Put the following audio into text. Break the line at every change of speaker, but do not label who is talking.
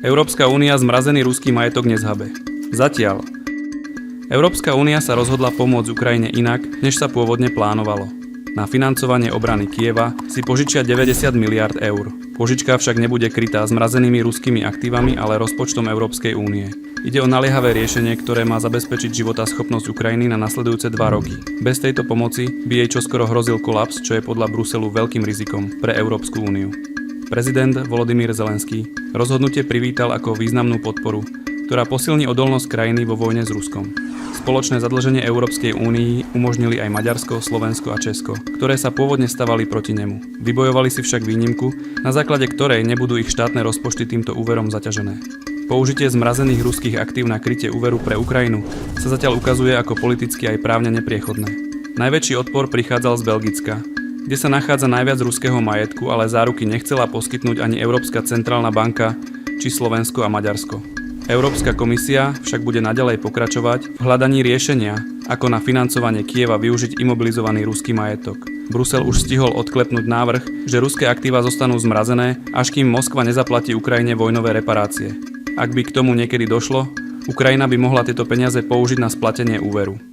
Európska únia zmrazený ruský majetok nezhabe. Zatiaľ. Európska únia sa rozhodla pomôcť Ukrajine inak, než sa pôvodne plánovalo. Na financovanie obrany Kyjeva si požičia 90 miliárd eur. Požička však nebude krytá zmrazenými ruskými aktívami, ale rozpočtom Európskej únie. Ide o naliehavé riešenie, ktoré má zabezpečiť životaschopnosť Ukrajiny na nasledujúce 2 roky. Bez tejto pomoci by jej čoskoro hrozil kolaps, čo je podľa Bruselu veľkým rizikom pre Európsku úniu. Prezident Volodymyr Zelenský rozhodnutie privítal ako významnú podporu, ktorá posilní odolnosť krajiny vo vojne s Ruskom. Spoločné zadlženie Európskej únii umožnili aj Maďarsko, Slovensko a Česko, ktoré sa pôvodne stavali proti nemu. Vybojovali si však výnimku, na základe ktorej nebudú ich štátne rozpočty týmto úverom zaťažené. Použitie zmrazených ruských aktív na krytie úveru pre Ukrajinu sa zatiaľ ukazuje ako politicky aj právne nepriechodné. Najväčší odpor prichádzal z Belgicka, kde sa nachádza najviac ruského majetku, ale záruky nechcela poskytnúť ani Európska centrálna banka či Slovensko a Maďarsko. Európska komisia však bude naďalej pokračovať v hľadaní riešenia, ako na financovanie Kyjeva využiť imobilizovaný ruský majetok. Brusel už stihol odklepnúť návrh, že ruské aktíva zostanú zmrazené, až kým Moskva nezaplatí Ukrajine vojnové reparácie. Ak by k tomu niekedy došlo, Ukrajina by mohla tieto peniaze použiť na splatenie úveru.